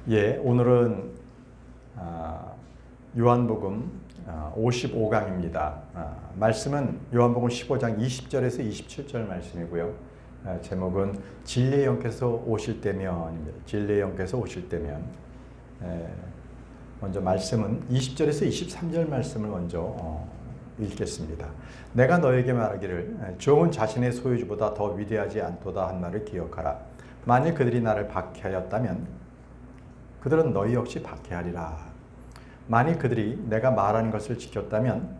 예, 오늘은 요한복음 55강입니다. 말씀은 요한복음 15장 20절에서 27절 말씀이고요. 제목은 진리의 영께서 오실 때면입니다. 진리의 영께서 오실 때면. 먼저 말씀은 20절에서 23절 말씀을 먼저 읽겠습니다. 내가 너에게 말하기를 종은 자신의 소유주보다 더 위대하지 않도다 한 말을 기억하라. 만일 그들이 나를 박해하였다면 그들은 너희 역시 박해하리라. 만일 그들이 내가 말하는 것을 지켰다면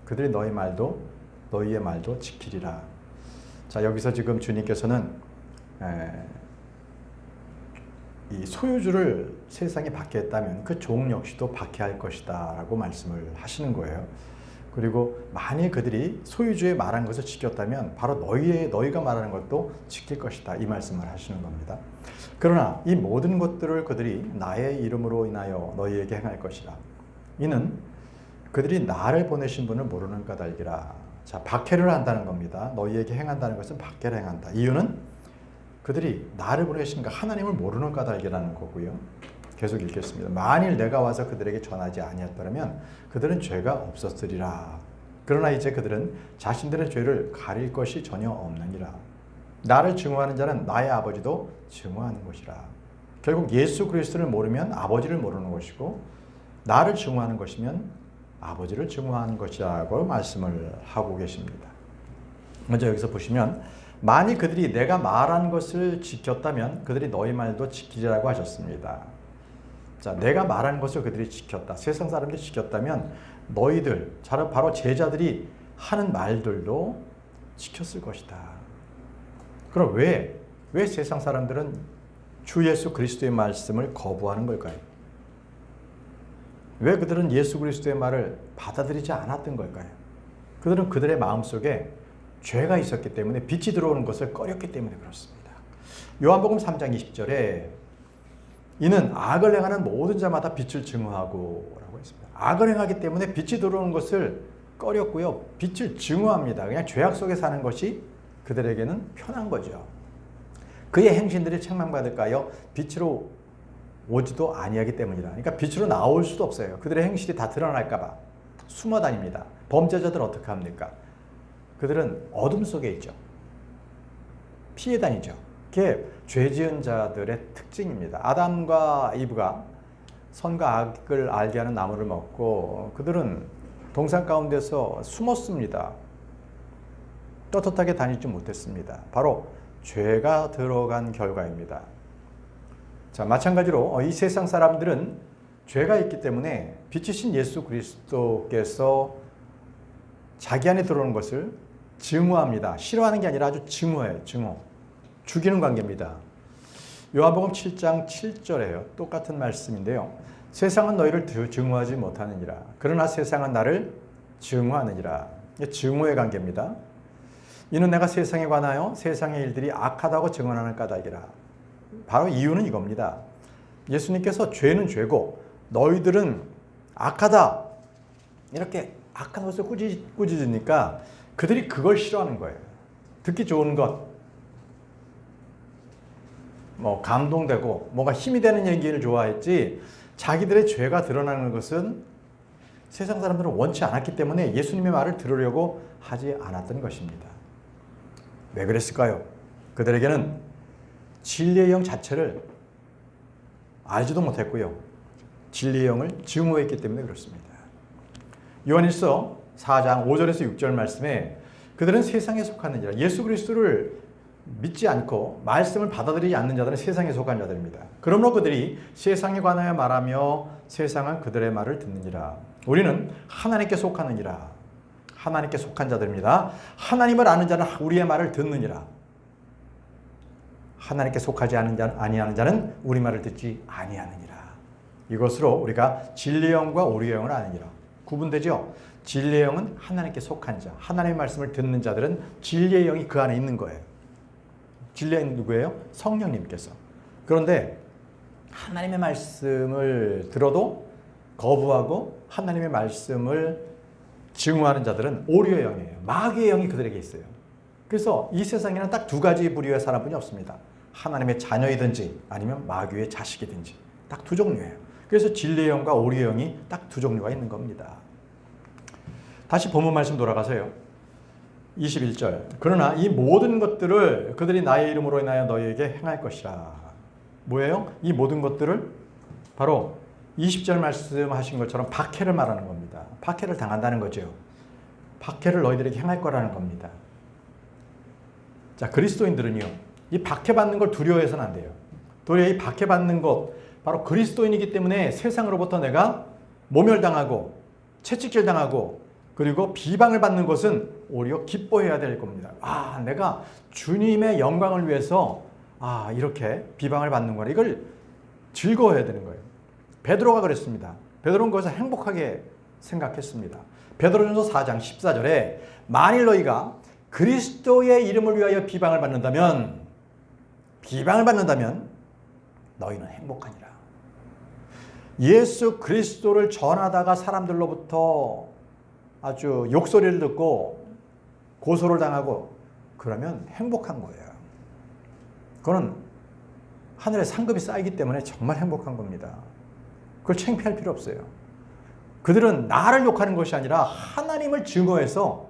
그들이 너희의 말도 지키리라. 자, 여기서 지금 주님께서는 이 소유주를 세상에 박해했다면 그 종 역시도 박해할 것이다 라고 말씀을 하시는 거예요. 그리고 만일 그들이 소유주의 말한 것을 지켰다면 바로 너희가 말하는 것도 지킬 것이다, 이 말씀을 하시는 겁니다. 그러나 이 모든 것들을 그들이 나의 이름으로 인하여 너희에게 행할 것이라. 이는 그들이 나를 보내신 분을 모르는 까닭이라. 자, 박해를 한다는 겁니다. 너희에게 행한다는 것은 박해를 행한다. 이유는 그들이 나를 보내신 하나님을 모르는 까닭이라는 거고요. 계속 읽겠습니다. 만일 내가 와서 그들에게 전하지 아니었더라면 그들은 죄가 없었으리라. 그러나 이제 그들은 자신들의 죄를 가릴 것이 전혀 없느니라. 나를 증오하는 자는 나의 아버지도 증오하는 것이라. 결국 예수 그리스도를 모르면 아버지를 모르는 것이고, 나를 증오하는 것이면 아버지를 증오하는 것이라고 말씀을 하고 계십니다. 먼저 여기서 보시면 만일 그들이 내가 말한 것을 지켰다면 그들이 너희 말도 지키리라고 하셨습니다. 자, 내가 말한 것을 그들이 지켰다. 세상 사람들이 지켰다면 너희들, 바로 제자들이 하는 말들도 지켰을 것이다. 그럼 왜 세상 사람들은 주 예수 그리스도의 말씀을 거부하는 걸까요? 왜 그들은 예수 그리스도의 말을 받아들이지 않았던 걸까요? 그들은 그들의 마음속에 죄가 있었기 때문에 빛이 들어오는 것을 꺼렸기 때문에 그렇습니다. 요한복음 3장 20절에 이는 악을 행하는 모든 자마다 빛을 증오하고 라고 했습니다. 악을 행하기 때문에 빛이 들어오는 것을 꺼렸고요. 빛을 증오합니다. 그냥 죄악 속에 사는 것이 그들에게는 편한 거죠. 그의 행신들이 책망받을까요? 빛으로 오지도 아니하기 때문이다. 그러니까 빛으로 나올 수도 없어요. 그들의 행실이 다 드러날까 봐 숨어 다닙니다. 범죄자들 어떻게 합니까? 그들은 어둠 속에 있죠. 피해 다니죠. 그게 죄 지은 자들의 특징입니다. 아담과 이브가 선과 악을 알게 하는 나무를 먹고 그들은 동산 가운데서 숨었습니다. 떳떳하게 다니지 못했습니다. 바로 죄가 들어간 결과입니다. 자, 마찬가지로 이 세상 사람들은 죄가 있기 때문에 빛이신 예수 그리스도께서 자기 안에 들어오는 것을 증오합니다. 싫어하는 게 아니라 아주 증오해요. 증오. 죽이는 관계입니다. 요한복음 7장 7절에요. 똑같은 말씀인데요. 세상은 너희를 증오하지 못하느니라. 그러나 세상은 나를 증오하느니라. 증오의 관계입니다. 이는 내가 세상에 관하여 세상의 일들이 악하다고 증언하는 까닭이라. 바로 이유는 이겁니다. 예수님께서 죄는 죄고 너희들은 악하다, 이렇게 악한 것을 꾸짖으니까 그들이 그걸 싫어하는 거예요. 듣기 좋은 것, 감동되고 뭔가 힘이 되는 얘기를 좋아했지, 자기들의 죄가 드러나는 것은 세상 사람들은 원치 않았기 때문에 예수님의 말을 들으려고 하지 않았던 것입니다. 왜 그랬을까요? 그들에게는 진리의 영 자체를 알지도 못했고요. 진리의 영을 증오했기 때문에 그렇습니다. 요한일서 4장 5절에서 6절 말씀에 그들은 세상에 속하느니라. 예수 그리스도를 믿지 않고 말씀을 받아들이지 않는 자들은 세상에 속한 자들입니다. 그러므로 그들이 세상에 관하여 말하며 세상은 그들의 말을 듣느니라. 우리는 하나님께 속하느니라. 하나님께 속한 자들입니다. 하나님을 아는 자는 우리의 말을 듣느니라. 하나님께 속하지 아니하는 자는 우리 말을 듣지 아니하느니라. 이것으로 우리가 진리의 영과 오리의 영을 아느니라. 구분되죠? 진리의 영은 하나님께 속한 자, 하나님의 말씀을 듣는 자들은 진리의 영이 그 안에 있는 거예요. 진리의 영이 누구예요? 성령님께서. 그런데 하나님의 말씀을 들어도 거부하고 하나님의 말씀을 증오하는 자들은 오리의 영이에요. 마귀의 영이 그들에게 있어요. 그래서 이 세상에는 딱 두 가지 부류의 사람뿐이 없습니다. 하나님의 자녀이든지 아니면 마귀의 자식이든지. 딱 두 종류예요. 그래서 진리의 영과 오리의 영이 딱 두 종류가 있는 겁니다. 다시 본문 말씀 돌아가세요. 21절. 그러나 이 모든 것들을 그들이 나의 이름으로 인하여 너희에게 행할 것이라. 뭐예요? 이 모든 것들을 바로 20절 말씀하신 것처럼 박해를 말하는 겁니다. 박해를 당한다는 거죠. 박해를 너희들에게 행할 거라는 겁니다. 자, 그리스도인들은요, 이 박해받는 걸 두려워해서는 안 돼요. 도리어 이 박해받는 것, 바로 그리스도인이기 때문에 세상으로부터 내가 모멸당하고 채찍질당하고 그리고 비방을 받는 것은 오히려 기뻐해야 될 겁니다. 아, 내가 주님의 영광을 위해서 이렇게 비방을 받는구나. 이걸 즐거워해야 되는 거예요. 베드로가 그랬습니다. 베드로는 그것을 행복하게 생각했습니다. 베드로전서 4장 14절에 만일 너희가 그리스도의 이름을 위하여 비방을 받는다면 너희는 행복하니라. 예수 그리스도를 전하다가 사람들로부터 아주 욕소리를 듣고 고소를 당하고 그러면 행복한 거예요. 그거는 하늘에 상급이 쌓이기 때문에 정말 행복한 겁니다. 그걸 창피할 필요 없어요. 그들은 나를 욕하는 것이 아니라 하나님을 증오해서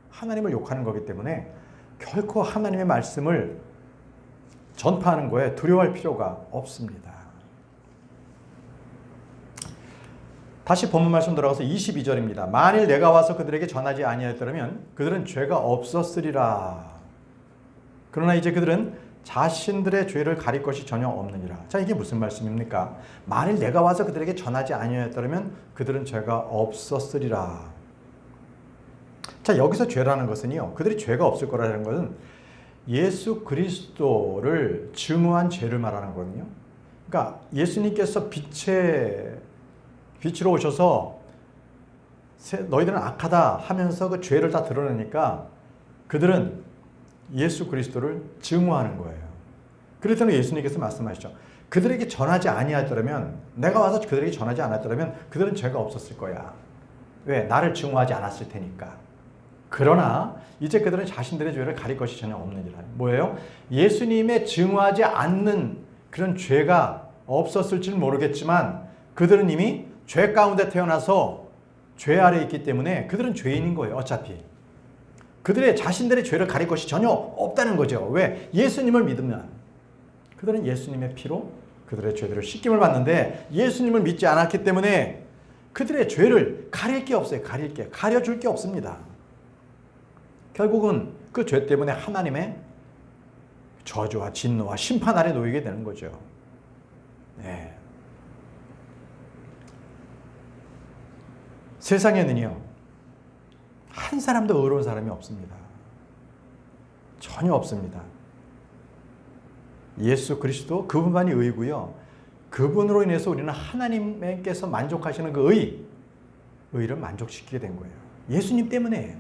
하나님을 욕하는 거기 때문에 결코 하나님의 말씀을 전파하는 거에 두려워할 필요가 없습니다. 다시 본문 말씀 들어가서 22절입니다. 만일 내가 와서 그들에게 전하지 아니하였더라면 그들은 죄가 없었으리라. 그러나 이제 그들은 자신들의 죄를 가릴 것이 전혀 없느니라. 자, 이게 무슨 말씀입니까? 만일 내가 와서 그들에게 전하지 아니하였더라면 그들은 죄가 없었으리라. 자, 여기서 죄라는 것은요, 그들이 죄가 없을 거라는 것은 예수 그리스도를 증오한 죄를 말하는 거거든요. 그러니까 예수님께서 빛으로 오셔서 너희들은 악하다 하면서 그 죄를 다 드러내니까 그들은 예수 그리스도를 증오하는 거예요. 그랬더니 예수님께서 말씀하시죠. 그들에게 전하지 아니하였더라면, 내가 와서 그들에게 전하지 않았더라면 그들은 죄가 없었을 거야. 왜? 나를 증오하지 않았을 테니까. 그러나 이제 그들은 자신들의 죄를 가릴 것이 전혀 없느니라. 뭐예요? 예수님의 증오하지 않는 그런 죄가 없었을지는 모르겠지만 그들은 이미 죄 가운데 태어나서 죄 아래에 있기 때문에 그들은 죄인인 거예요. 어차피. 그들의 자신들의 죄를 가릴 것이 전혀 없다는 거죠. 왜? 예수님을 믿으면. 그들은 예수님의 피로 그들의 죄들을 씻김을 받는데 예수님을 믿지 않았기 때문에 그들의 죄를 가릴 게 없어요. 가려줄 게 없습니다. 결국은 그 죄 때문에 하나님의 저주와 진노와 심판 아래 놓이게 되는 거죠. 네. 세상에는요, 한 사람도 의로운 사람이 없습니다. 전혀 없습니다. 예수 그리스도 그분만이 의고요. 그분으로 인해서 우리는 하나님께서 만족하시는 그 의를 만족시키게 된 거예요. 예수님 때문에.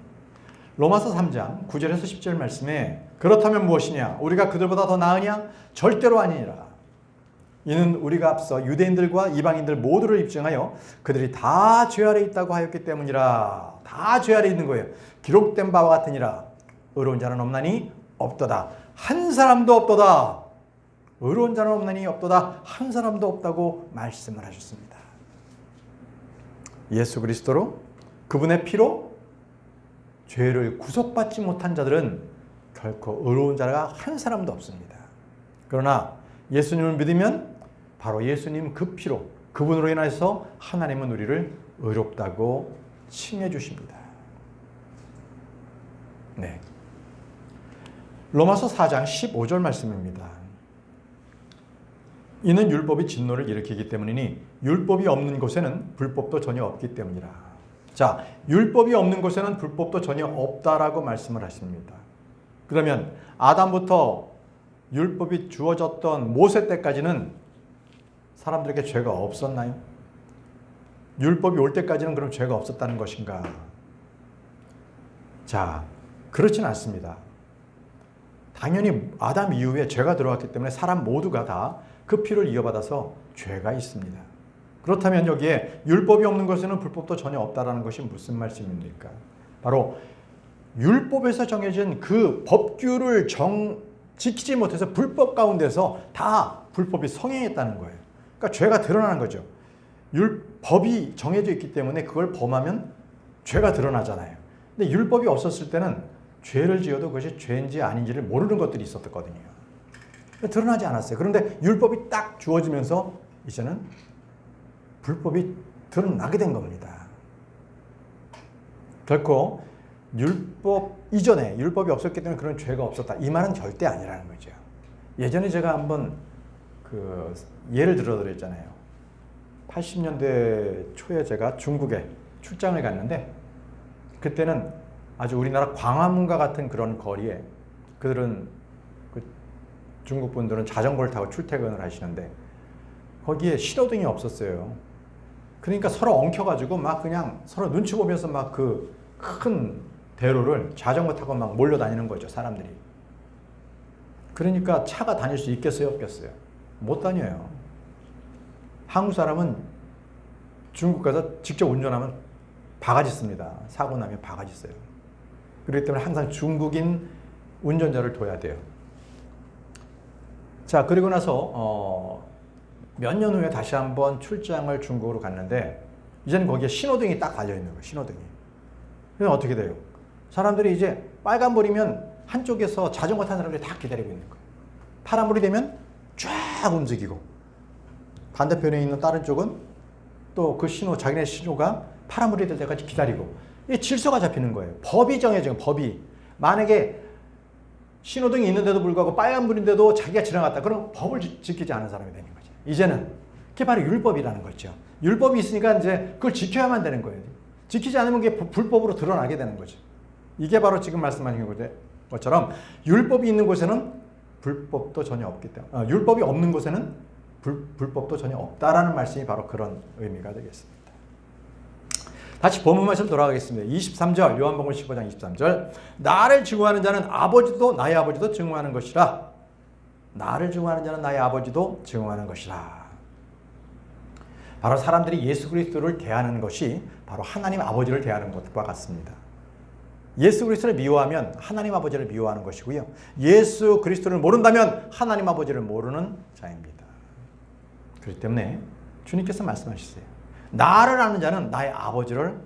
로마서 3장 9절에서 10절 말씀에 그렇다면 무엇이냐? 우리가 그들보다 더 나으냐? 절대로 아니니라. 이는 우리가 앞서 유대인들과 이방인들 모두를 입증하여 그들이 다 죄 아래 있다고 하였기 때문이라. 다 죄 아래 있는 거예요. 기록된 바와 같으니라. 의로운 자는 없나니 없도다. 한 사람도 없도다. 의로운 자는 없나니 없도다. 한 사람도 없다고 말씀을 하셨습니다. 예수 그리스도로 그분의 피로 죄를 구속받지 못한 자들은 결코 의로운 자가 한 사람도 없습니다. 그러나 예수님을 믿으면 바로 예수님 그 피로 그분으로 인해서 하나님은 우리를 의롭다고 칭해 주십니다. 네. 로마서 4장 15절 말씀입니다. 이는 율법이 진노를 일으키기 때문이니 율법이 없는 곳에는 불법도 전혀 없기 때문이라. 자, 율법이 없는 곳에는 불법도 전혀 없다라고 말씀을 하십니다. 그러면 아담부터 율법이 주어졌던 모세 때까지는 사람들에게 죄가 없었나요? 율법이 올 때까지는 그럼 죄가 없었다는 것인가? 자, 그렇지는 않습니다. 당연히 아담 이후에 죄가 들어왔기 때문에 사람 모두가 다 그 피를 이어받아서 죄가 있습니다. 그렇다면 여기에 율법이 없는 것에는 불법도 전혀 없다라는 것이 무슨 말씀입니까? 바로 율법에서 정해진 그 법규를 지키지 못해서 불법 가운데서 다 불법이 성행했다는 거예요. 그러니까 죄가 드러나는 거죠. 법이 정해져 있기 때문에 그걸 범하면 죄가 드러나잖아요. 근데 율법이 없었을 때는 죄를 지어도 그것이 죄인지 아닌지를 모르는 것들이 있었거든요. 드러나지 않았어요. 그런데 율법이 딱 주어지면서 이제는 불법이 드러나게 된 겁니다. 결코 율법 이전에 율법이 없었기 때문에 그런 죄가 없었다. 이 말은 절대 아니라는 거죠. 예전에 제가 한번 예를 들어드렸잖아요. 80년대 초에 제가 중국에 출장을 갔는데 그때는 아주 우리나라 광화문과 같은 그런 거리에 그들은 중국 분들은 자전거를 타고 출퇴근을 하시는데 거기에 신호등이 없었어요. 그러니까 서로 엉켜가지고 막 그냥 서로 눈치 보면서 막 그 큰 대로를 자전거 타고 막 몰려다니는 거죠, 사람들이. 그러니까 차가 다닐 수 있겠어요, 없겠어요? 못 다녀요. 한국 사람은 중국 가서 직접 운전하면 바가지 씁니다. 사고 나면 바가지 써요. 그렇기 때문에 항상 중국인 운전자를 둬야 돼요. 자, 그리고 나서 몇 년 후에 다시 한번 출장을 중국으로 갔는데 이제는 거기에 신호등이 딱 달려있는 거예요. 신호등이. 그럼 어떻게 돼요? 사람들이 이제 빨간불이면 한쪽에서 자전거 타는 사람들이 다 기다리고 있는 거예요. 파란불이 되면 쫙 움직이고 반대편에 있는 다른 쪽은 또 그 신호, 자기네 신호가 파란불이 될 때까지 기다리고 이게 질서가 잡히는 거예요. 법이 정해져요. 법이. 만약에 신호등이 있는데도 불구하고 빨간불인데도 자기가 지나갔다. 그럼 법을 지키지 않은 사람이 되는 거죠. 이제는 그게 바로 율법이라는 거죠. 율법이 있으니까 이제 그걸 지켜야만 되는 거예요. 지키지 않으면 그게 불법으로 드러나게 되는 거죠. 이게 바로 지금 말씀하신 것처럼 율법이 있는 곳에는 불법도 전혀 없기 때문에 율법이 없는 곳에는 불법도 전혀 없다라는 말씀이 바로 그런 의미가 되겠습니다. 다시 본문 말씀 돌아가겠습니다. 23절 요한복음 15장 23절 나를 증오하는 자는 아버지도 나의 아버지도 증오하는 것이라. 나를 증오하는 자는 나의 아버지도 증오하는 것이라. 바로 사람들이 예수 그리스도를 대하는 것이 바로 하나님 아버지를 대하는 것과 같습니다. 예수 그리스도를 미워하면 하나님 아버지를 미워하는 것이고요. 예수 그리스도를 모른다면 하나님 아버지를 모르는 자입니다. 그렇기 때문에 주님께서 말씀하셨어요. 나를 아는 자는 나의 아버지를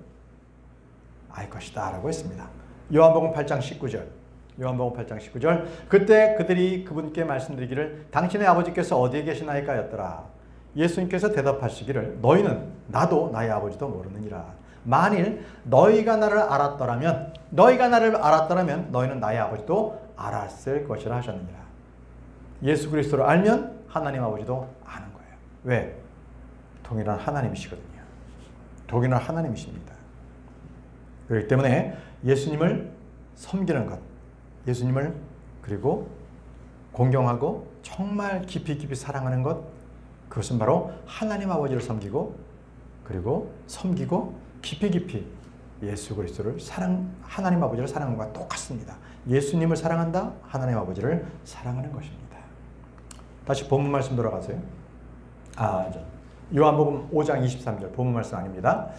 알 것이다 라고 했습니다. 요한복음 8장 19절 요한복음 8장 19절 그때 그들이 그분께 말씀드리기를 당신의 아버지께서 어디에 계시나이까 였더라. 예수님께서 대답하시기를 너희는 나도 나의 아버지도 모르느니라. 만일 너희가 나를 알았더라면 너희는 나의 아버지도 알았을 것이라 하셨느니라. 예수 그리스도를 알면 하나님 아버지도 아는 거예요. 왜? 동일한 하나님이시거든요. 동일한 하나님이십니다. 그렇기 때문에 예수님을 섬기는 것, 예수님을 그리고 공경하고 정말 깊이 깊이 사랑하는 것, 그것은 바로 하나님 아버지를 섬기고 그리고 섬기고 깊이 깊이 예수 그리스도를 하나님 아버지를 사랑하는 것과 똑같습니다. 예수님을 사랑한다, 하나님 아버지를 사랑하는 것입니다. 다시 본문 말씀 돌아가세요. 요한복음 5장 23절 본문 말씀 아닙니다.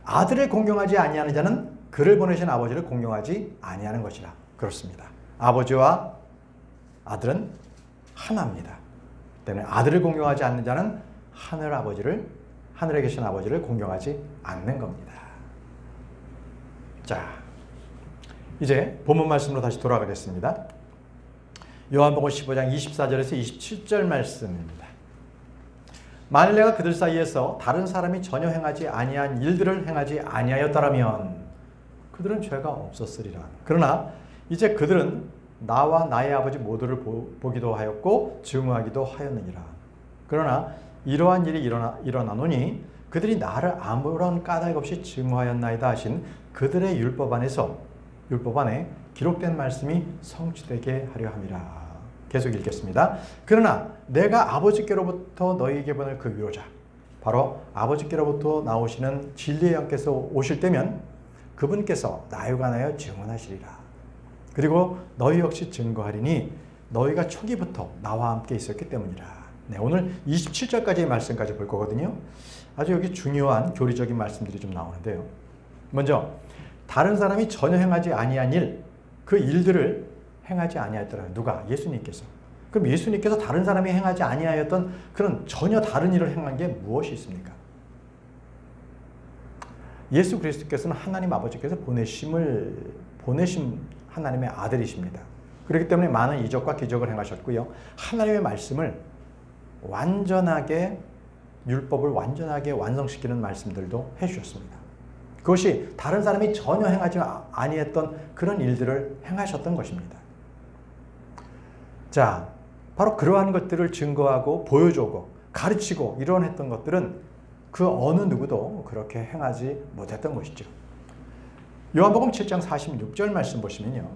아들을 공경하지 아니하는 자는 그를 보내신 아버지를 공경하지 아니하는 것이라. 그렇습니다. 아버지와 아들은 하나입니다. 때문에 아들을 공경하지 않는 자는 하늘에 계신 아버지를 공경하지 않는 겁니다. 자, 이제 본문 말씀으로 다시 돌아가겠습니다. 요한복음 15장 24절에서 27절 말씀입니다. 만일 내가 그들 사이에서 다른 사람이 전혀 행하지 아니한 일들을 행하지 아니하였더라면 그들은 죄가 없었으리라. 그러나 이제 그들은 나와 나의 아버지 모두를 보기도 하였고 증오하기도 하였느니라. 그러나 이러한 일이 일어나노니 그들이 나를 아무런 까닭 없이 증오하였나이다 하신 그들의 율법 안에 기록된 말씀이 성취되게 하려 함이라. 계속 읽겠습니다. 그러나 내가 아버지께로부터 너희에게 보낼 그 위로자, 바로 아버지께로부터 나오시는 진리의 영께서 오실 때면 그분께서 나에 관하여 증언하시리라. 그리고 너희 역시 증거하리니 너희가 초기부터 나와 함께 있었기 때문이라. 네, 오늘 27절까지의 말씀까지 볼 거거든요. 아주 여기 중요한 교리적인 말씀들이 좀 나오는데요. 먼저 다른 사람이 전혀 행하지 아니한 일, 그 일들을 행하지 아니하였더라. 누가? 예수님께서. 그럼 예수님께서 다른 사람이 행하지 아니하였던 그런 전혀 다른 일을 행한 게 무엇이 있습니까? 예수 그리스도께서는 하나님 아버지께서 보내신 하나님의 아들이십니다. 그렇기 때문에 많은 이적과 기적을 행하셨고요. 하나님의 말씀을 완전하게, 율법을 완전하게 완성시키는 말씀들도 해주셨습니다. 그것이 다른 사람이 전혀 행하지 아니했던 그런 일들을 행하셨던 것입니다. 자, 바로 그러한 것들을 증거하고 보여주고 가르치고 이론했던 것들은 그 어느 누구도 그렇게 행하지 못했던 것이죠. 요한복음 7장 46절 말씀 보시면요.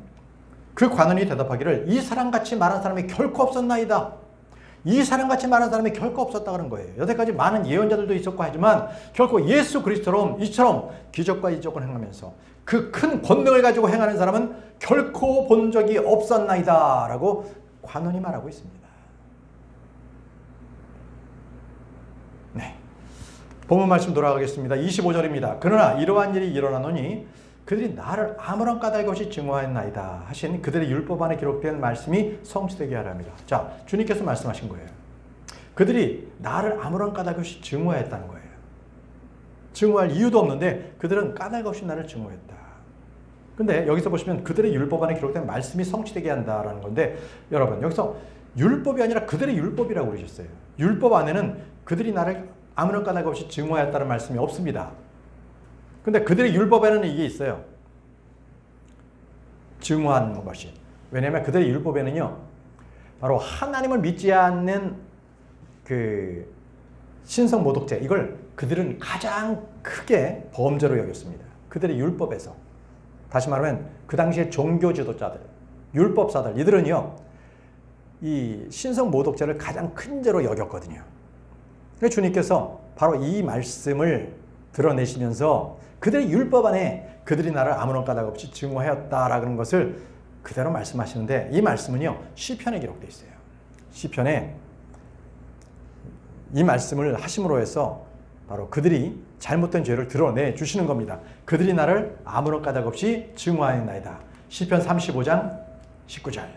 그 관원이 대답하기를 이 사람같이 말한 사람이 결코 없었나이다. 이 사람같이 말한 사람이 결코 없었다 그런 거예요. 여태까지 많은 예언자들도 있었고 하지만 결코 예수 그리스도처럼 이처럼 기적과 이적을 행하면서 그 큰 권능을 가지고 행하는 사람은 결코 본 적이 없었나이다 라고 관원이 말하고 있습니다. 네, 본문 말씀 돌아가겠습니다. 25절입니다. 그러나 이러한 일이 일어나노니 그들이 나를 아무런 까닭 없이 증오하였나이다 하신 그들의 율법 안에 기록된 말씀이 성취되게 하려 합니다. 자, 주님께서 말씀하신 거예요. 그들이 나를 아무런 까닭 없이 증오했다는 거예요. 증오할 이유도 없는데 그들은 까닭 없이 나를 증오했다. 근데 여기서 보시면 그들의 율법 안에 기록된 말씀이 성취되게 한다라는 건데, 여러분 여기서 율법이 아니라 그들의 율법이라고 그러셨어요. 율법 안에는 그들이 나를 아무런 까닭 없이 증오하였다는 말씀이 없습니다. 근데 그들의 율법에는 이게 있어요. 증오한 것이. 왜냐하면 그들의 율법에는요, 바로 하나님을 믿지 않는 그 신성 모독죄, 이걸 그들은 가장 크게 범죄로 여겼습니다. 그들의 율법에서. 다시 말하면 그 당시에 종교 지도자들, 율법사들, 이들은요, 이 신성 모독죄를 가장 큰 죄로 여겼거든요. 그래서 주님께서 바로 이 말씀을 드러내시면서 그들의 율법 안에 그들이 나를 아무런 까닭 없이 증오하였다라는 것을 그대로 말씀하시는데, 이 말씀은요 시편에 기록되어 있어요. 시편에 이 말씀을 하심으로 해서 바로 그들이 잘못된 죄를 드러내 주시는 겁니다. 그들이 나를 아무런 까닭 없이 증오하였나이다. 시편 35장 19절.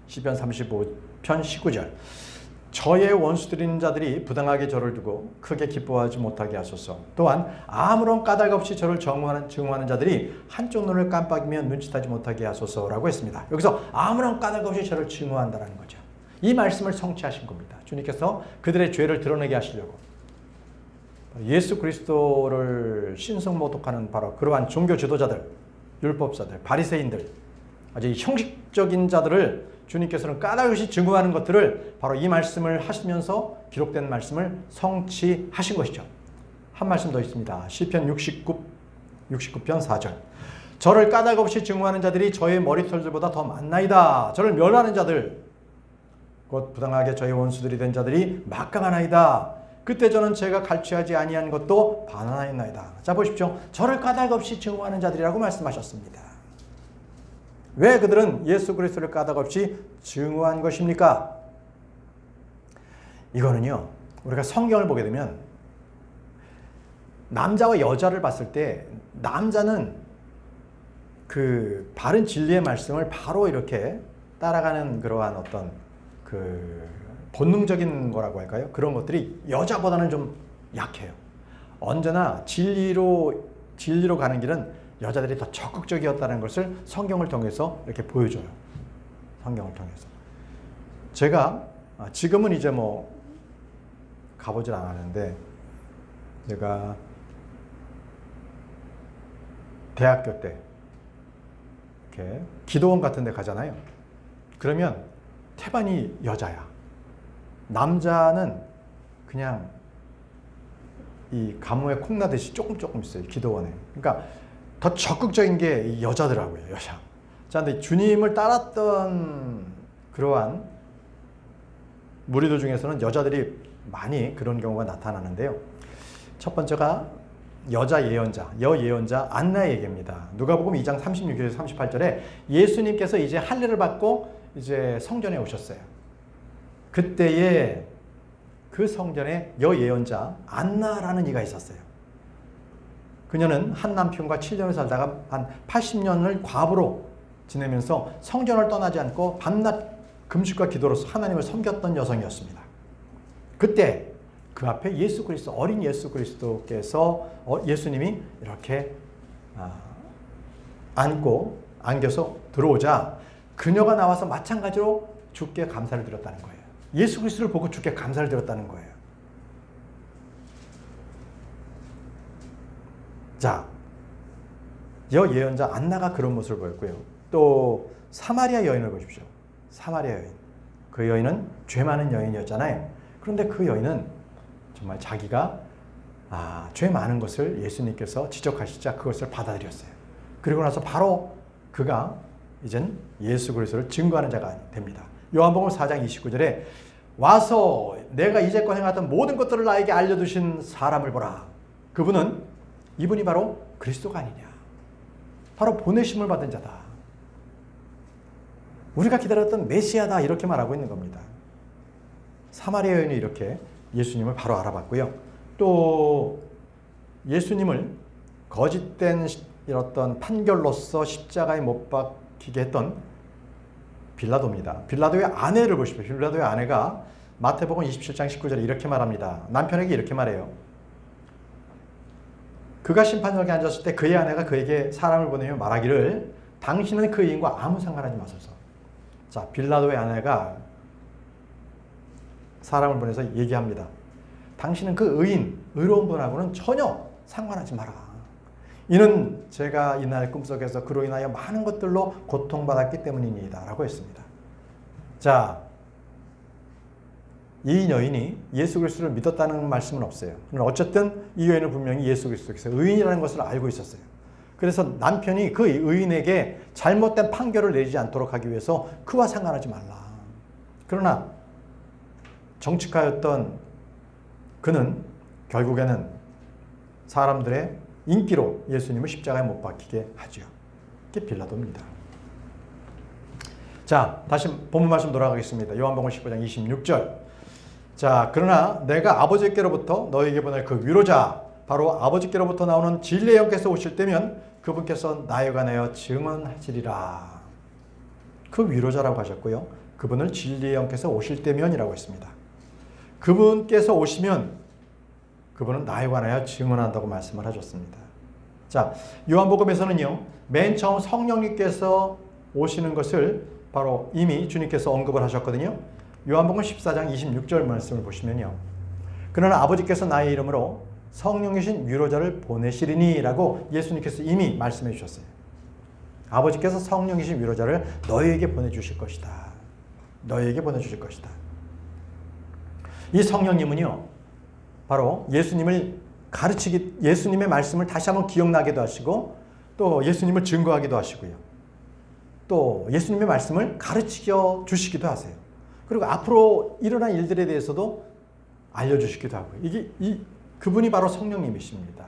시편 35편 19절. 저의 원수들인 자들이 부당하게 저를 두고 크게 기뻐하지 못하게 하소서. 또한 아무런 까닭 없이 저를 증오하는 자들이 한쪽 눈을 깜빡이며 눈짓하지 못하게 하소서라고 했습니다. 여기서 아무런 까닭 없이 저를 증오한다는 거죠. 이 말씀을 성취하신 겁니다. 주님께서 그들의 죄를 드러내게 하시려고 예수 그리스도를 신성모독하는 바로 그러한 종교 지도자들, 율법사들, 바리새인들, 아주 형식적인 자들을 주님께서는 까닭 없이 증오하는 것들을 바로 이 말씀을 하시면서 기록된 말씀을 성취하신 것이죠. 한 말씀 더 있습니다. 시편 69편 4절. 저를 까닭 없이 증오하는 자들이 저의 머리털들보다 더 많나이다. 저를 멸하는 자들, 곧 부당하게 저의 원수들이 된 자들이 막강하나이다. 그때 저는 제가 갈취하지 아니한 것도 반환하였나이다. 자, 보십시오. 저를 까닭 없이 증오하는 자들이라고 말씀하셨습니다. 왜 그들은 예수 그리스도를 까닭 없이 증오한 것입니까? 이거는요, 우리가 성경을 보게 되면 남자와 여자를 봤을 때 남자는 그 바른 진리의 말씀을 바로 이렇게 따라가는 그러한 어떤 그 본능적인 거라고 할까요? 그런 것들이 여자보다는 좀 약해요. 언제나 진리로 가는 길은 여자들이 더 적극적이었다는 것을 성경을 통해서 이렇게 보여줘요. 성경을 통해서. 제가 지금은 이제 뭐 가보질 않았는데, 제가 대학교 때 이렇게 기도원 같은 데 가잖아요. 그러면 태반이 여자야. 남자는 그냥 이 가뭄에 콩나듯이 조금 있어요. 기도원에. 그러니까 더 적극적인 게 여자더라고요. 여자. 자, 근데 주님을 따랐던 그러한 무리들 중에서는 여자들이 많이 그런 경우가 나타나는데요. 첫 번째가 여자 예언자, 여예언자 안나의 얘기입니다. 누가복음 2장 36절에서 38절에 예수님께서 이제 할례를 받고 이제 성전에 오셨어요. 그때에 그 성전에 여예언자 안나라는 이가 있었어요. 그녀는 한 남편과 7년을 살다가 한 80년을 과부로 지내면서 성전을 떠나지 않고 밤낮 금식과 기도로서 하나님을 섬겼던 여성이었습니다. 그때 그 앞에 예수 그리스도, 어린 예수 그리스도께서 예수님이 이렇게 안겨서 들어오자 그녀가 나와서 마찬가지로 주께 감사를 드렸다는 거예요. 예수 그리스도를 보고 주께 감사를 드렸다는 거예요. 자, 예언자 안나가 그런 모습을 보였고요. 또 사마리아 여인을 보십시오. 사마리아 여인. 그 여인은 죄 많은 여인이었잖아요. 그런데 그 여인은 정말 자기가 죄 많은 것을 예수님께서 지적하시자 그것을 받아들였어요. 그리고 나서 바로 그가 이젠 예수 그리스도를 증거하는 자가 됩니다. 요한복음 4장 29절에 와서 내가 이제껏 행하던 모든 것들을 나에게 알려주신 사람을 보라. 이분이 바로 그리스도가 아니냐. 바로 보내심을 받은 자다. 우리가 기다렸던 메시아다 이렇게 말하고 있는 겁니다. 사마리아 여인이 이렇게 예수님을 바로 알아봤고요. 또 예수님을 거짓된 어떤 판결로서 십자가에 못 박히게 했던 빌라도입니다. 빌라도의 아내를 보십시오. 빌라도의 아내가 마태복음 27장 19절에 이렇게 말합니다. 남편에게 이렇게 말해요. 그가 심판석에 앉았을 때 그의 아내가 그에게 사람을 보내며 말하기를 당신은 그 의인과 아무 상관하지 마소서. 자, 빌라도의 아내가 사람을 보내서 얘기합니다. 당신은 그 의로운 분하고는 전혀 상관하지 마라. 이는 제가 이날 꿈속에서 그로 인하여 많은 것들로 고통받았기 때문이니이다 라고 했습니다. 자, 이 여인이 예수 그리스도를 믿었다는 말씀은 없어요. 어쨌든 이 여인은 분명히 예수 그리스도께서 의인이라는 것을 알고 있었어요. 그래서 남편이 그 의인에게 잘못된 판결을 내리지 않도록 하기 위해서 그와 상관하지 말라. 그러나 정직하였던 그는 결국에는 사람들의 인기로 예수님을 십자가에 못 박히게 하죠. 이게 빌라도입니다. 자, 다시 본문 말씀 돌아가겠습니다. 요한복음 19장 26절. 자, 그러나 내가 아버지께로부터 너에게 보낼 그 위로자, 바로 아버지께로부터 나오는 진리의 영께서 오실 때면 그분께서 나에 관하여 증언하시리라. 그 위로자라고 하셨고요. 그분을 진리의 영께서 오실 때면이라고 했습니다. 그분께서 오시면 그분은 나에 관하여 증언한다고 말씀을 하셨습니다. 자, 요한복음에서는요, 맨 처음 성령님께서 오시는 것을 바로 이미 주님께서 언급을 하셨거든요. 요한복음 14장 26절 말씀을 보시면요. 그러나 아버지께서 나의 이름으로 성령이신 위로자를 보내시리니 라고 예수님께서 이미 말씀해 주셨어요. 아버지께서 성령이신 위로자를 너희에게 보내주실 것이다. 너희에게 보내주실 것이다. 이 성령님은요, 바로 예수님의 말씀을 다시 한번 기억나게도 하시고, 또 예수님을 증거하기도 하시고요. 또 예수님의 말씀을 가르쳐 주시기도 하세요. 그리고 앞으로 일어날 일들에 대해서도 알려주시기도 하고요. 그분이 바로 성령님이십니다.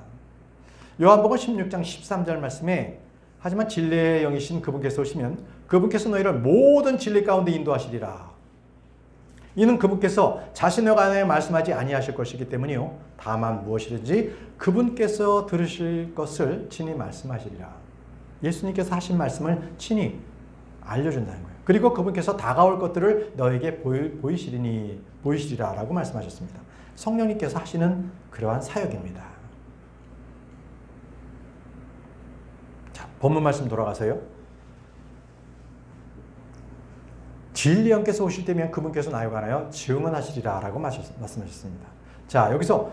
요한복음 16장 13절 말씀에 하지만 진리의 영이신 그분께서 오시면 그분께서 너희를 모든 진리 가운데 인도하시리라. 이는 그분께서 자신에 관하여 말씀하지 아니하실 것이기 때문이요. 다만 무엇이든지 그분께서 들으실 것을 친히 말씀하시리라. 예수님께서 하신 말씀을 친히 알려준다는 거예요. 그리고 그분께서 다가올 것들을 너에게 보이시리라 라고 말씀하셨습니다. 성령님께서 하시는 그러한 사역입니다. 자, 본문 말씀 돌아가서요. 진리 영께서 오실 때면 그분께서 나에 관하여 증언하시리라 라고 말씀하셨습니다. 자, 여기서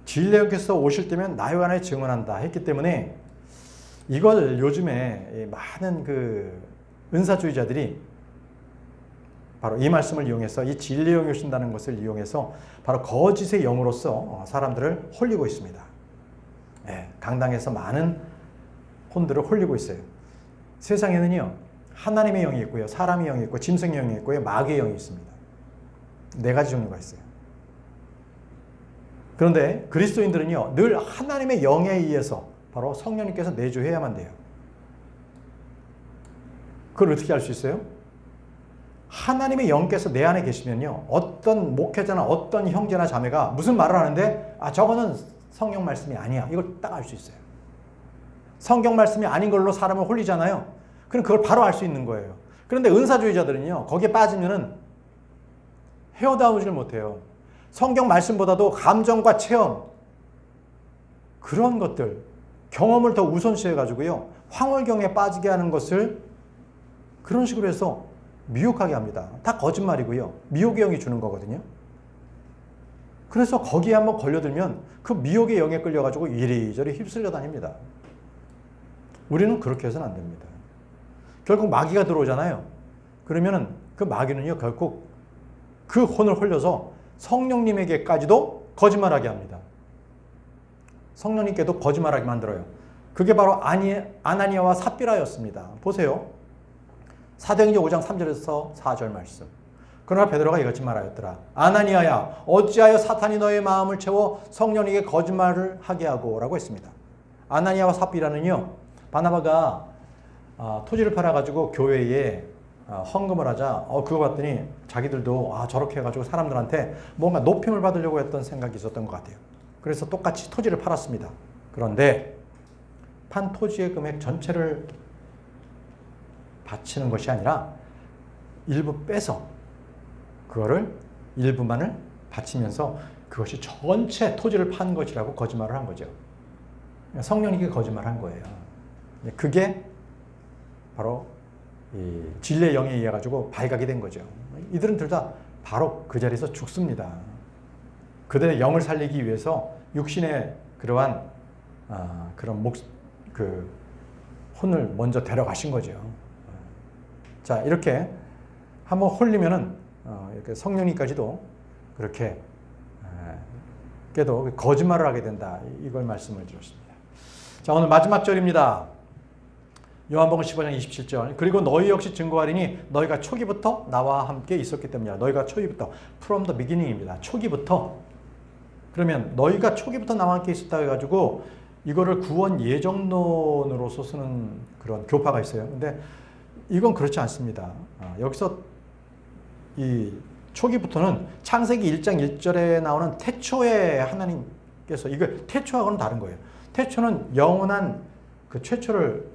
진리 영께서 오실 때면 나에 관하여 증언한다 했기 때문에 이걸 요즘에 많은 은사주의자들이 바로 이 말씀을 이용해서 이 진리의 영이 오신다는 것을 이용해서 바로 거짓의 영으로서 사람들을 홀리고 있습니다. 네, 강당에서 많은 혼들을 홀리고 있어요. 세상에는요, 하나님의 영이 있고요, 사람의 영이 있고, 짐승의 영이 있고요, 마귀의 영이 있습니다. 4가지 종류가 있어요. 그런데 그리스도인들은요, 늘 하나님의 영에 의해서 바로 성령님께서 내주해야만 돼요. 그걸 어떻게 알 수 있어요? 하나님의 영께서 내 안에 계시면요, 어떤 목회자나 어떤 형제나 자매가 무슨 말을 하는데 저거는 성경 말씀이 아니야, 이걸 딱 알 수 있어요. 성경 말씀이 아닌 걸로 사람을 홀리잖아요. 그럼 그걸 바로 알 수 있는 거예요. 그런데 은사주의자들은요, 거기에 빠지면은 헤어나오지를 못해요. 성경 말씀보다도 감정과 체험, 그런 것들, 경험을 더 우선시해가지고요, 황홀경에 빠지게 하는 것을 그런 식으로 해서 미혹하게 합니다. 다 거짓말이고요. 미혹의 영이 주는 거거든요. 그래서 거기에 한번 걸려들면 그 미혹의 영에 끌려가지고 이리저리 휩쓸려 다닙니다. 우리는 그렇게 해서는 안 됩니다. 결국 마귀가 들어오잖아요. 그러면은 그 마귀는요, 결국 그 혼을 홀려서 성령님에게까지도 거짓말하게 합니다. 성령님께도 거짓말하게 만들어요. 그게 바로 아나니아와 삽비라였습니다. 보세요. 사도행전 5장 3절에서 4절 말씀. 그러나 베드로가 이같이 말하였더라. 아나니아야, 어찌하여 사탄이 너의 마음을 채워 성령에게 거짓말을 하게 하고 라고 했습니다. 아나니아와 삽비라는요, 바나바가 토지를 팔아가지고 교회에 헌금을 하자 그거 봤더니 자기들도 저렇게 해가지고 사람들한테 뭔가 높임을 받으려고 했던 생각이 있었던 것 같아요. 그래서 똑같이 토지를 팔았습니다. 그런데 판 토지의 금액 전체를 바치는 것이 아니라 일부 빼서 그거를 일부만을 바치면서 그것이 전체 토지를 판 것이라고 거짓말을 한 거죠. 성령님께 거짓말한 거예요. 그게 바로 이 진리의 영에 의해 가지고 발각이 된 거죠. 이들은 둘 다 바로 그 자리에서 죽습니다. 그들의 영을 살리기 위해서 육신의 그러한 그런 그 혼을 먼저 데려가신 거죠. 자, 이렇게 한번 홀리면은 이렇게 성령님까지도 그렇게 깨도 거짓말을 하게 된다. 이걸 말씀을 드렸습니다. 자, 오늘 마지막 절입니다. 요한복음 15장 27절. 그리고 너희 역시 증거하리니 너희가 초기부터 나와 함께 있었기 때문이야. 너희가 초기부터, from the beginning입니다. 초기부터. 그러면 너희가 초기부터 나와 함께 있었다 해가지고 이거를 구원 예정론으로서 쓰는 그런 교파가 있어요. 근데 이건 그렇지 않습니다. 여기서 이 초기부터는 창세기 1장 1절에 나오는 태초에 하나님께서, 이거 태초하고는 다른 거예요. 태초는 영원한 그 최초를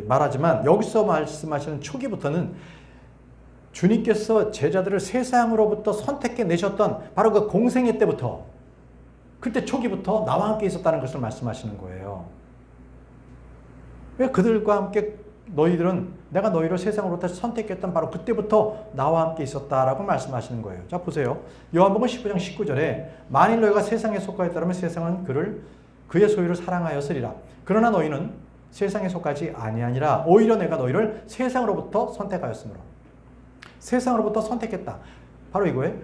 말하지만 여기서 말씀하시는 초기부터는 주님께서 제자들을 세상으로부터 선택해 내셨던 바로 그 공생애 때부터, 그때 초기부터 나와 함께 있었다는 것을 말씀하시는 거예요. 왜 그들과 함께 너희들은 내가 너희를 세상으로부터 선택했던 바로 그때부터 나와 함께 있었다라고 말씀하시는 거예요. 자, 보세요. 요한복음 19장 19절에 만일 너희가 세상에 속하였다면 세상은 그의 소유를 사랑하였으리라. 그러나 너희는 세상에 속하지 아니하니라. 오히려 내가 너희를 세상으로부터 선택하였으므로. 세상으로부터 선택했다. 바로 이거예요.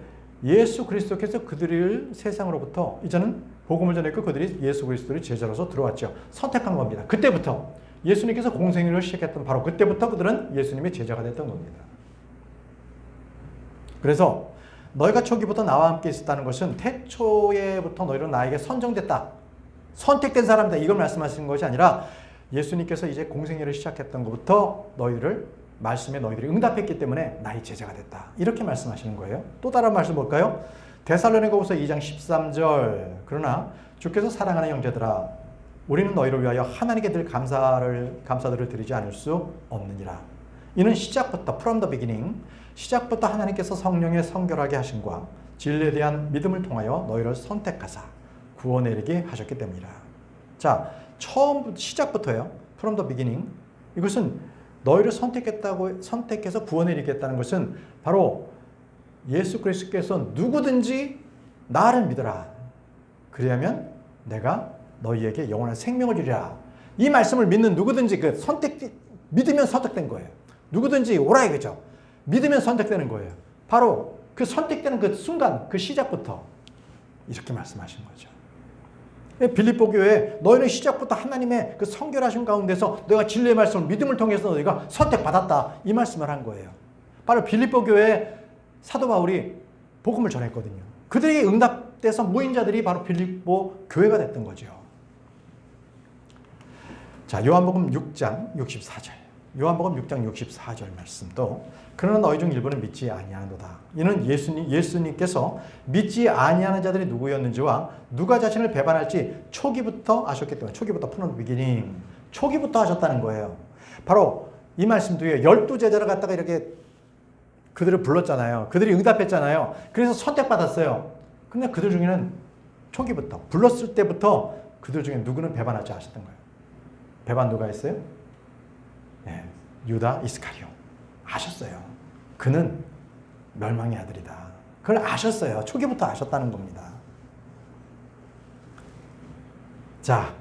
예수 그리스도께서 그들을 세상으로부터, 이제는 복음을 전했고 그들이 예수 그리스도의 제자로서 들어왔죠. 선택한 겁니다. 그때부터 예수님께서 공생애를 시작했던 바로 그때부터 그들은 예수님의 제자가 됐던 겁니다. 그래서 너희가 초기부터 나와 함께 있었다는 것은 태초에부터 너희는 나에게 선정됐다, 선택된 사람이다, 이걸 말씀하시는 것이 아니라 예수님께서 이제 공생애를 시작했던 것부터 말씀에 너희들이 응답했기 때문에 나의 제자가 됐다, 이렇게 말씀하시는 거예요. 또 다른 말씀 볼까요? 데살로니가후서 2장 13절. 그러나 주께서 사랑하는 형제들아, 우리는 너희를 위하여 하나님께 늘 감사들을 드리지 않을 수 없느니라. 이는 시작부터, from the beginning, 시작부터 하나님께서 성령의 성결하게 하심과 진리에 대한 믿음을 통하여 너희를 선택하사 구원에 이르게 하셨기 때문이라. 자, 시작부터요. from the beginning. 이것은 너희를 선택해서 구원에 이르겠다는 것은 바로 예수 그리스도께서 누구든지 나를 믿어라. 그리하면 내가 너희에게 영원한 생명을 주리라. 이 말씀을 믿는 누구든지 믿으면 선택된 거예요. 누구든지 오라 이거죠. 믿으면 선택되는 거예요. 바로 그 선택되는 그 순간, 그 시작부터 이렇게 말씀하신 거죠. 빌립보 교회에 너희는 시작부터 하나님의 그 성결하신 가운데서 너희가 진리의 말씀을 믿음을 통해서 너희가 선택받았다, 이 말씀을 한 거예요. 바로 빌립보 교회에 사도 바울이 복음을 전했거든요. 그들에게 응답돼서 모인 자들이 바로 빌립보 교회가 됐던 거죠. 자, 요한복음 6장 64절. 요한복음 6장 64절 말씀도 그러나 너희 중 일부는 믿지 아니하노다. 이는 예수님께서 믿지 아니하는 자들이 누구였는지와 누가 자신을 배반할지 초기부터 아셨기 때문에, 초기부터 from the beginning, 초기부터 하셨다는 거예요. 바로 이 말씀 뒤에 12제자를 갖다가 이렇게 그들을 불렀잖아요. 그들이 응답했잖아요. 그래서 선택받았어요. 근데 그들 중에는 초기부터 불렀을 때부터 그들 중에 누구는 배반하지 않으셨던 거예요. 배반 누가 했어요? 네, 유다 이스카리오. 아셨어요. 그는 멸망의 아들이다. 그걸 아셨어요. 초기부터 아셨다는 겁니다. 자,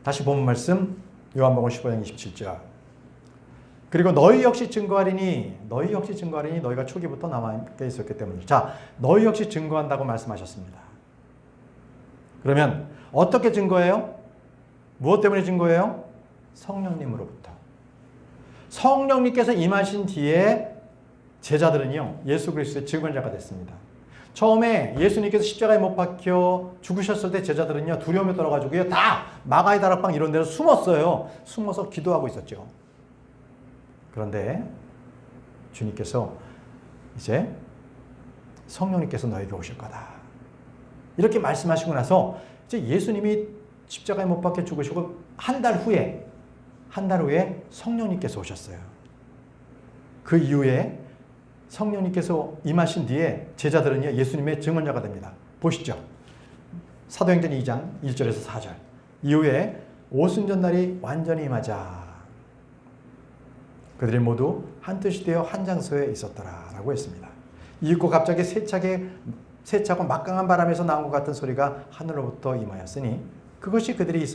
다시 본문 말씀 요한복음 15장 27절. 그리고 너희 역시 증거하리니 너희가 초기부터 나와 함께 있었기 때문이다. 자, 너희 역시 증거한다고 말씀하셨습니다. 그러면 어떻게 증거해요? 무엇 때문에 증거해요? 성령님으로부터. 성령님께서 임하신 뒤에 제자들은요, 예수 그리스도의 증언자가 됐습니다. 처음에 예수님께서 십자가에 못 박혀 죽으셨을 때 제자들은요, 두려움에 떨어가지고요, 다 마가의 다락방 이런 데서 숨었어요. 숨어서 기도하고 있었죠. 그런데 주님께서 이제 성령님께서 너에게 오실 거다. 이렇게 말씀하시고 나서 이제 예수님이 십자가에 못 박혀 죽으시고 한 달 후에 성령님께서 오셨어요. 그 이후에 성령님께서 임하신 뒤에 제자들은요, 예수님의 증언자가 됩니다. 보시죠. 사도행전 2장 1절에서 4절. 이후에 오순절날이 완전히 임하자 그들이 모두 한 뜻이 되어 한 장소에 있었더라 라고 했습니다. 이윽고 갑자기 세차고 막강한 바람에서 나온 것 같은 소리가 하늘로부터 임하였으니 그것이 그들이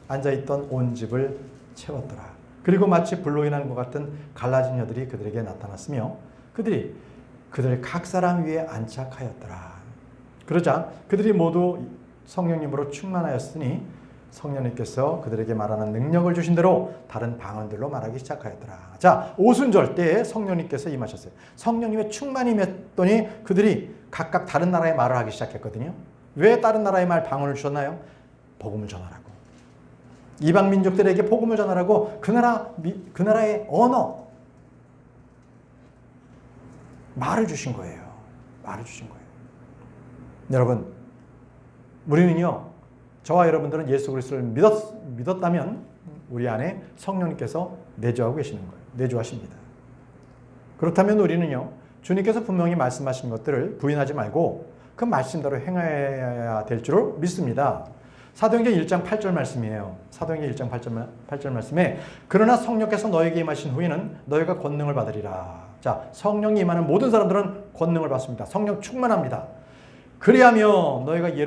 앉아있던 온 집을 채웠더라. 그리고 마치 불로 인한 것 같은 갈라진 여들이 그들에게 나타났으며 그들이 그들 각 사람 위에 안착하였더라. 그러자 그들이 모두 성령님으로 충만하였으니 성령님께서 그들에게 말하는 능력을 주신 대로 다른 방언들로 말하기 시작하였더라. 자, 오순절 때에 성령님께서 임하셨어요. 성령님의 충만이 임했더니 그들이 각각 다른 나라의 말을 하기 시작했거든요. 왜 다른 나라의 말 방언을 주셨나요? 복음을 전하라고. 이방 민족들에게 복음을 전하라고 그 나라의 언어 말을 주신 거예요. 말을 주신 거예요. 여러분, 우리는요, 저와 여러분들은 예수 그리스도를 믿었다면 우리 안에 성령님께서 내주하고 계시는 거예요. 내주하십니다. 그렇다면 우리는요, 주님께서 분명히 말씀하신 것들을 부인하지 말고 그 말씀대로 행해야 될 줄 믿습니다. 사도행전 1장 8절 말씀이에요. 사도행전 1장 8절 말씀에 그러나 성령께서 너에게 임하신 후에는 너희가 권능을 받으리라. 자, 성령이 임하는 모든 사람들은 권능을 받습니다. 성령 충만합니다. 그리하며 너희가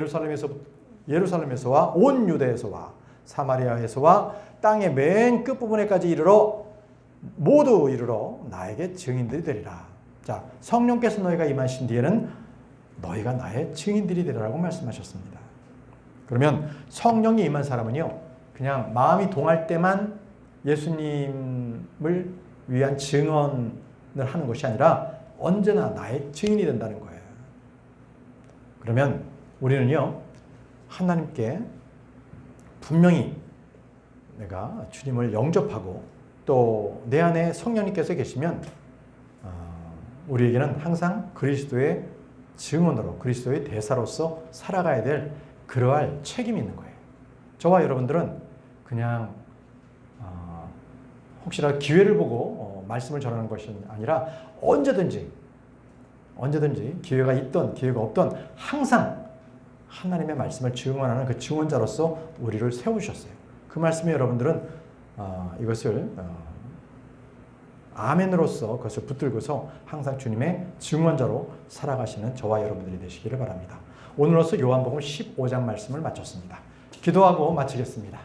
예루살렘에서와 온 유대에서와 사마리아에서와 땅의 맨 끝부분에까지 모두 이르러 나에게 증인들이 되리라. 자, 성령께서 너희가 임하신 뒤에는 너희가 나의 증인들이 되리라고 말씀하셨습니다. 그러면 성령이 임한 사람은요, 그냥 마음이 동할 때만 예수님을 위한 증언을 하는 것이 아니라 언제나 나의 증인이 된다는 거예요. 그러면 우리는요, 하나님께 분명히 내가 주님을 영접하고 또 내 안에 성령님께서 계시면 우리에게는 항상 그리스도의 증언으로 그리스도의 대사로서 살아가야 될 그러할 책임이 있는 거예요. 저와 여러분들은 그냥 혹시라도 기회를 보고 말씀을 전하는 것이 아니라 언제든지 기회가 있던 기회가 없던 항상 하나님의 말씀을 증언하는 그 증언자로서 우리를 세우셨어요. 그 말씀에 여러분들은 이것을 아멘으로서 그것을 붙들고서 항상 주님의 증언자로 살아가시는 저와 여러분들이 되시기를 바랍니다. 오늘로서 요한복음 15장 말씀을 마쳤습니다. 기도하고 마치겠습니다.